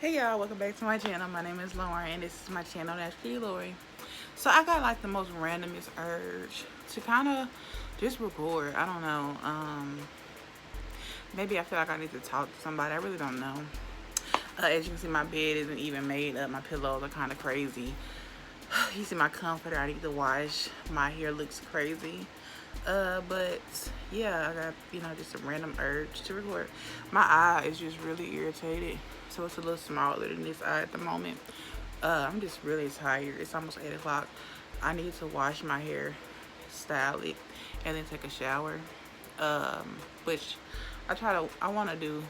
Hey y'all, welcome back to my channel. My name is Lauren and this is my channel, Naturally Lori. So I got like the most randomest urge to kind of just record. I don't know. Maybe I feel like I need to talk to somebody. I really don't know. As you can see, my bed isn't even made up. My pillows are kind of crazy. You see my comforter, I need to wash. My hair looks crazy. But yeah, I got, just a random urge to record. My eye is just really irritated. So it's a little smaller than this eye at the moment. I'm just really tired. It's almost 8 o'clock. I need to wash my hair, style it, and then take a shower. Which I want to do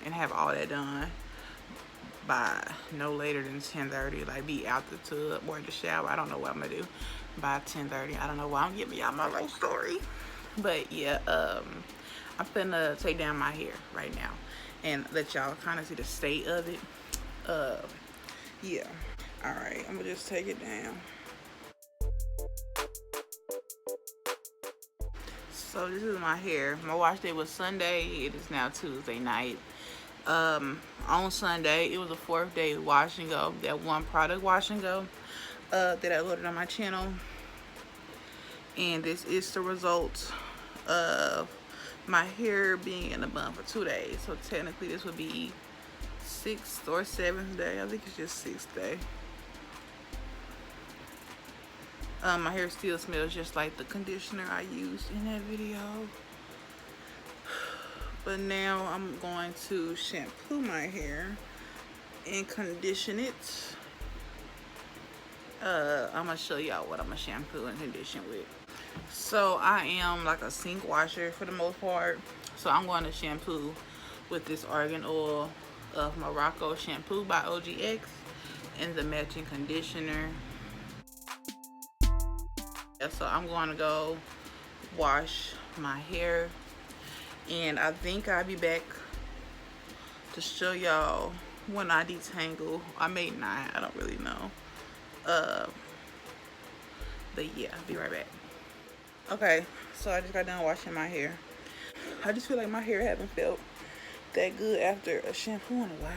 and have all that done by no later than 10:30. Like be out the tub or the shower. I don't know what I'm gonna do by 10:30. I don't know why I'm giving y'all my life story. But yeah, I'm finna take down my hair right now and let y'all kind of see the state of it. Yeah. All right, I'm gonna just take it down. So this is my hair. My wash day was Sunday. It is now Tuesday night. On Sunday, it was the 4th day wash and go. That one product wash and go that I loaded on my channel. And this is the result of my hair being in a bun for 2 days. So technically this would be 6th or 7th day. I think it's just 6th day. My hair still smells just like the conditioner I used in that video. But now I'm going to shampoo my hair and condition it. I'm gonna show y'all what I'm gonna shampoo and condition with. So I am like a sink washer for the most part. So I'm going to shampoo with this argan oil of Morocco shampoo by OGX and the matching conditioner. So I'm going to go wash my hair, and I think I'll be back to show y'all when I detangle. I may not, I don't really know. But yeah, I'll be right back. Okay, so I just got done washing my hair. I just feel like my hair haven't felt that good after a shampoo in a while.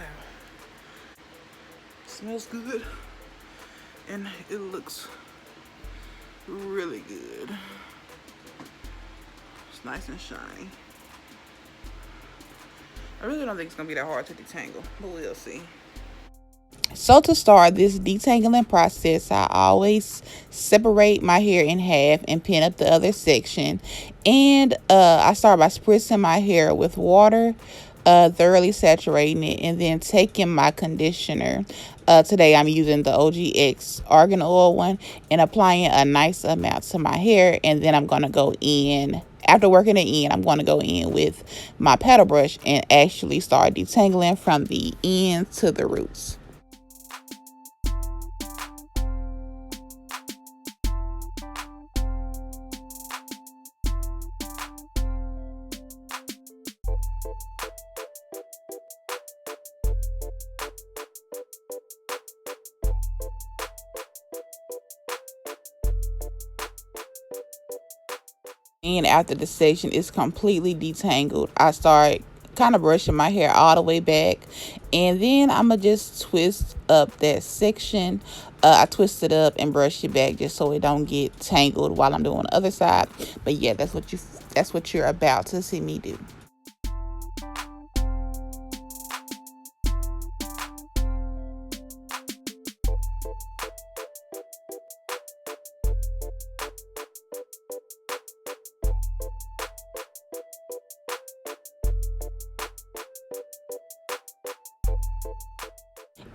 It smells good and it looks really good. It's nice and shiny. I really don't think it's gonna be that hard to detangle, but we'll see. So to start this detangling process, I always separate my hair in half and pin up the other section. And I start by spritzing my hair with water, thoroughly saturating it, and then taking my conditioner. Today I'm using the OGX argan oil one and applying a nice amount to my hair. And then I'm going to go in. After working it in, I'm going to go in with my paddle brush and actually start detangling from the ends to the roots. And after the section is completely detangled, I start kind of brushing my hair all the way back, and then I'm gonna just twist up that section. I twist it up and brush it back just so it don't get tangled while I'm doing the other side. But yeah, that's what you're about to see me do.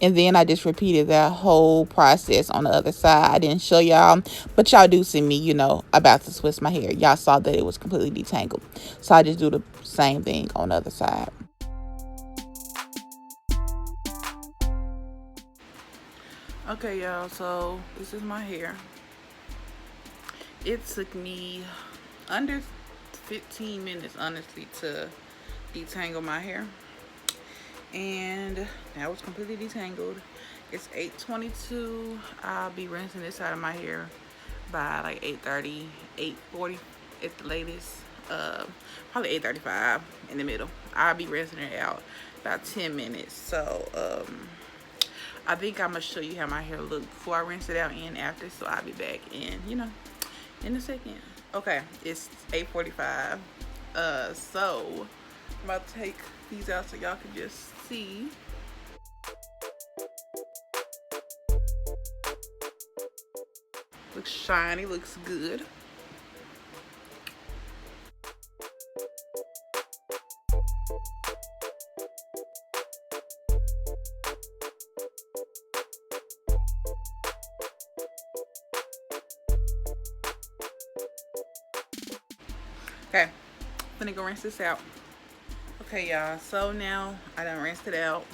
And then I just repeated that whole process on the other side. I didn't show y'all, but y'all do see me, about to twist my hair. Y'all saw that it was completely detangled. So I just do the same thing on the other side. Okay, y'all, so this is my hair. It took me under 15 minutes, honestly, to detangle my hair. And now it's completely detangled. It's 8:22. I'll be rinsing this side of my hair by like 8:30, 8:40 at the latest. Probably 8:35 in the middle. I'll be rinsing it out about 10 minutes. So I think I'm gonna show you how my hair look before I rinse it out and after, so I'll be back in, you know, in a second. Okay, it's 8:45. So I'm about to take these out so y'all can just see. Looks shiny, looks good. Okay, I'm gonna go rinse this out. Okay, y'all, so now I done rinsed it out.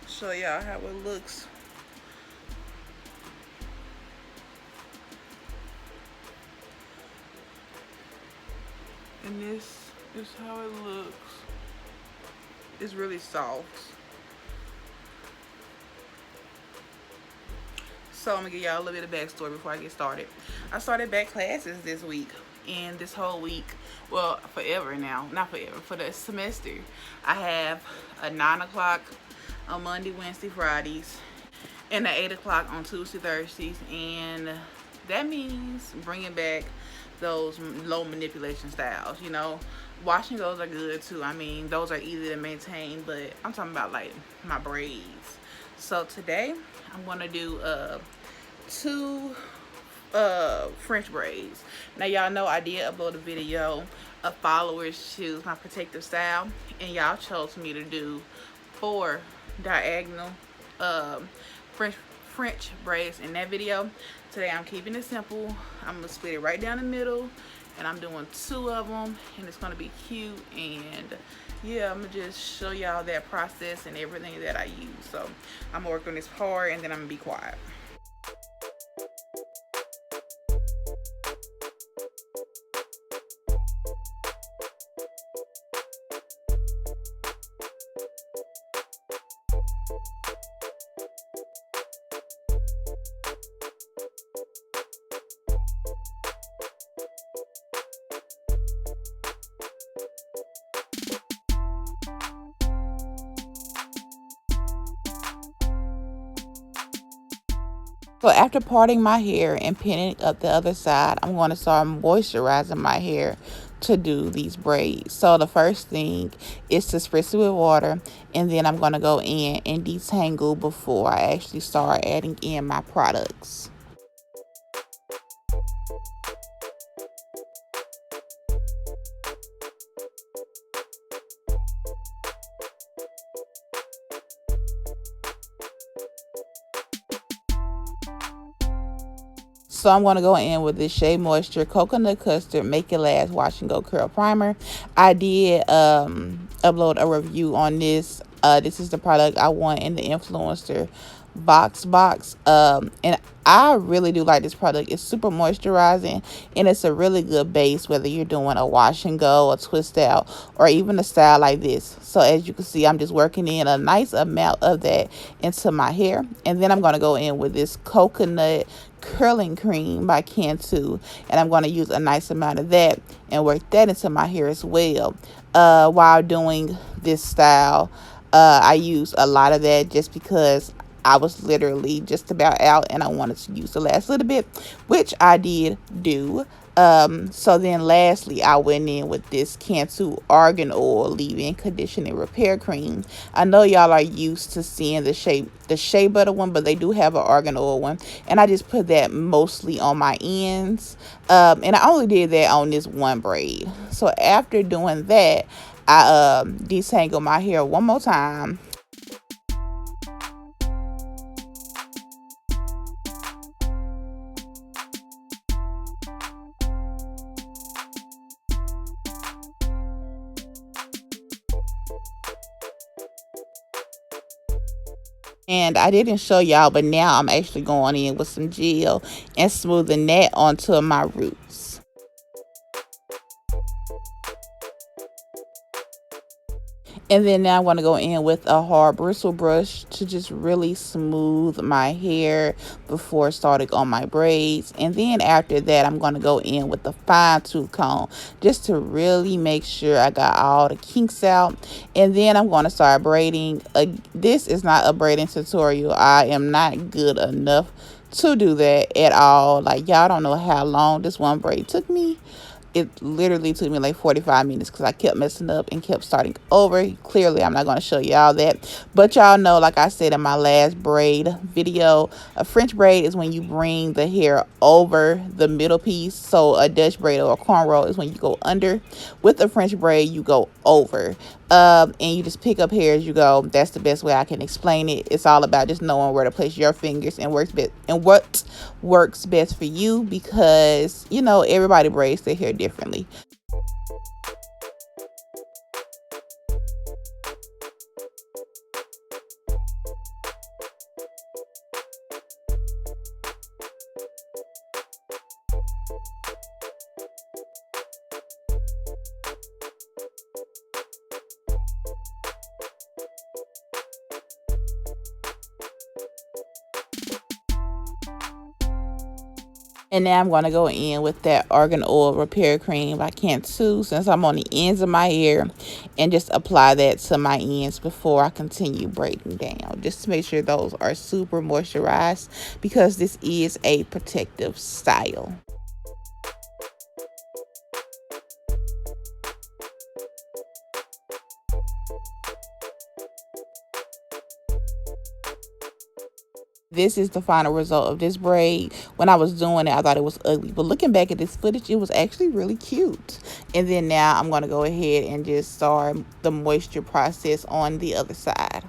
Show y'all how it looks. And this is how it looks. It's really soft. So I'm gonna give y'all a little bit of backstory before I get started. I started back classes this week, and this whole week, well, forever now, not forever, for the semester, I have a 9 o'clock on Monday, Wednesday, Fridays, and an 8 o'clock on Tuesday, Thursdays, and that means bringing back those low manipulation styles, you know. Wash and goes are good too. I mean, those are easy to maintain, but I'm talking about like my braids. So today I'm gonna do two French braids. Now y'all know I did upload a video of followers choose my protective style, and y'all chose me to do 4 diagonal French braids in that video. Today I'm keeping it simple. I'm gonna split it right down the middle, and I'm doing 2 of them, and it's gonna be cute. And yeah, I'm gonna just show y'all that process and everything that I use. So I'm gonna work on this part, and then I'm gonna be quiet. So after parting my hair and pinning up the other side, I'm going to start moisturizing my hair to do these braids. So the first thing is to spritz it with water, and then I'm going to go in and detangle before I actually start adding in my products. So I'm going to go in with this Shea Moisture Coconut Custard Make It Last Wash and Go Curl Primer. I did upload a review on this. This is the product I want in the influencer box. And I really do like this product. It's super moisturizing, and it's a really good base whether you're doing a wash and go, a twist out, or even a style like this. So as you can see, I'm just working in a nice amount of that into my hair, and then I'm going to go in with this coconut curling cream by Cantu, and I'm going to use a nice amount of that and work that into my hair as well. While doing this style, I use a lot of that just because I was literally just about out and I wanted to use the last little bit, which I did do. So then lastly, I went in with this Cantu Argan Oil Leave-In Conditioning Repair Cream. I know y'all are used to seeing the shea butter one, but they do have an argan oil one, and I just put that mostly on my ends. And I only did that on this one braid. So after doing that, I detangle my hair one more time. And I didn't show y'all, but now I'm actually going in with some gel and smoothing that onto my roots. And then now I'm going to go in with a hard bristle brush to just really smooth my hair before starting on my braids. And then after that, I'm going to go in with the fine tooth comb just to really make sure I got all the kinks out. And then I'm going to start braiding. This is not a braiding tutorial. I am not good enough to do that at all. Like, y'all don't know how long this one braid took me. It literally took me like 45 minutes because I kept messing up and kept starting over. Clearly, I'm not going to show y'all that. But y'all know, like I said in my last braid video, a French braid is when you bring the hair over the middle piece. So a Dutch braid or a cornrow is when you go under. With a French braid, you go over. And you just pick up hair as you go. That's the best way I can explain it. It's all about just knowing where to place your fingers and what works best for you, because you know everybody braids their hair differently. And now I'm going to go in with that Argan Oil Repair Cream by Cantu, since I'm on the ends of my hair, and just apply that to my ends before I continue braiding down, just to make sure those are super moisturized, because this is a protective style. This is the final result of this braid. When I was doing it, I thought it was ugly, but looking back at this footage, it was actually really cute. And then now I'm going to go ahead and just start the moisture process on the other side.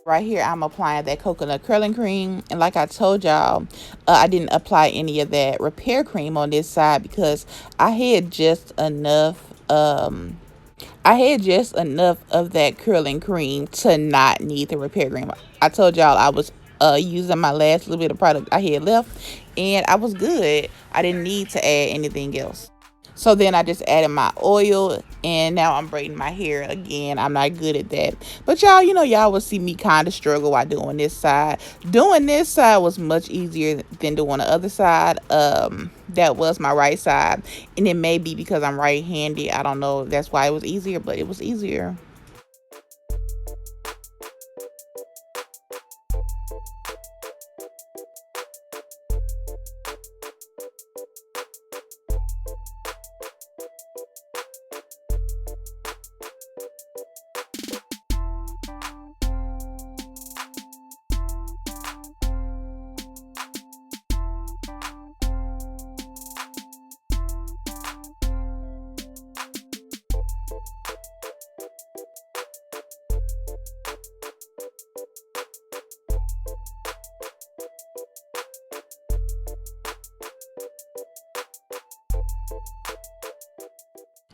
Right here, I'm applying that coconut curling cream. And like I told y'all, I didn't apply any of that repair cream on this side because I had just enough of that curling cream to not need the repair cream. I told y'all I was using my last little bit of product I had left, and I was good. I didn't need to add anything else. So then I just added my oil, and now I'm braiding my hair again. I'm not good at that. But y'all, you know, y'all will see me kind of struggle while doing this side. Doing this side was much easier than doing the other side. That was my right side. And it may be because I'm right-handed. I don't know if that's why it was easier, but it was easier.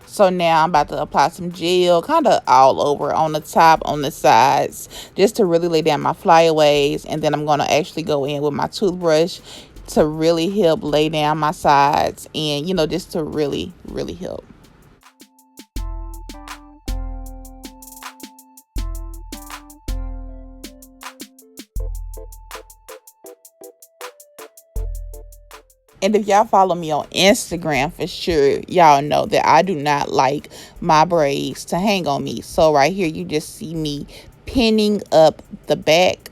So now I'm about to apply some gel kind of all over, on the top, on the sides, just to really lay down my flyaways. And then I'm going to actually go in with my toothbrush to really help lay down my sides, and, you know, just to really, really help. And if y'all follow me on Instagram, for sure, y'all know that I do not like my braids to hang on me. So right here, you just see me pinning up the back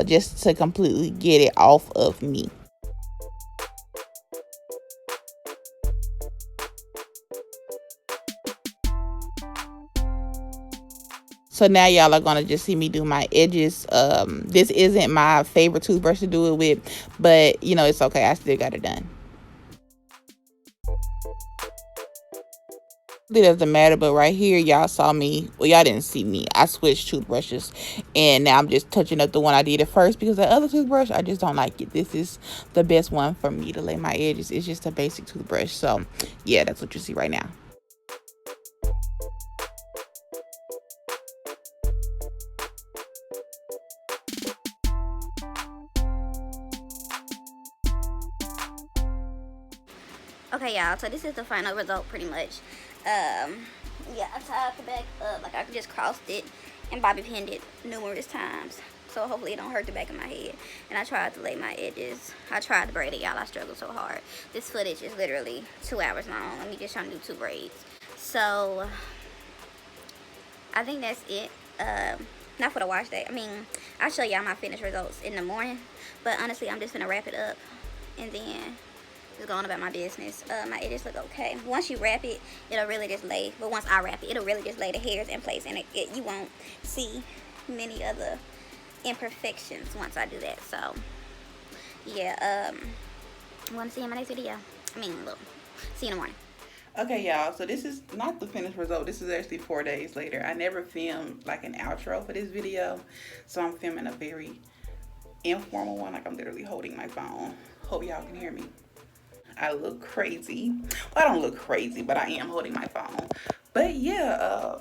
just to completely get it off of me. So now y'all are going to just see me do my edges. This isn't my favorite toothbrush to do it with, but, you know, it's okay. I still got it done. It doesn't matter, but right here, y'all saw me. Well, y'all didn't see me. I switched toothbrushes, and now I'm just touching up the one I did at first, because the other toothbrush, I just don't like it. This is the best one for me to lay my edges. It's just a basic toothbrush. So, yeah, that's what you see right now. Okay, y'all, so this is the final result pretty much. Yeah, I tied the back up, like I just crossed it and bobby pinned it numerous times. So hopefully it don't hurt the back of my head. And I tried to lay my edges. I tried to braid it, y'all. I struggled so hard. This footage is literally 2 hours long. Let me just try to do 2 braids. So I think that's it. Not for the wash day. I mean, I'll show y'all my finished results in the morning. But honestly, I'm just gonna wrap it up and then just going about my business. My edges look okay. Once you wrap it, it'll really just lay. But once I wrap it, it'll really just lay the hairs in place, and you won't see many other imperfections once I do that. So yeah, want to see you in my next video. I mean, look, see you in the morning. Okay, y'all, so this is not the finished result. This is actually 4 days later. I never filmed like an outro for this video, so I'm filming a very informal one. Like, I'm literally holding my phone. Hope y'all can hear me. I look crazy. Well, I don't look crazy, but I am holding my phone. But yeah,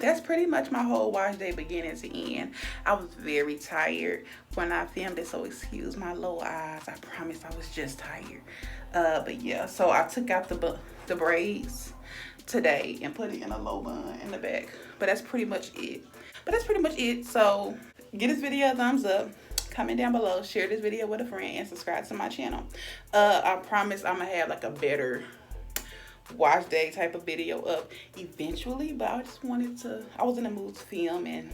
that's pretty much my whole wash day beginning to end. I was very tired when I filmed it, so excuse my low eyes. I promise I was just tired. But yeah, so I took out the braids today and put it in a low bun in the back. But that's pretty much it. So give this video a thumbs up. Comment down below, share this video with a friend, and subscribe to my channel. I promise I'm gonna have like a better wash day type of video up eventually, but I just wanted to, I was in the mood to film, and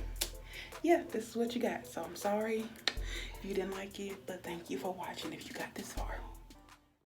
yeah, this is what you got. So I'm sorry if you didn't like it, but thank you for watching if you got this far.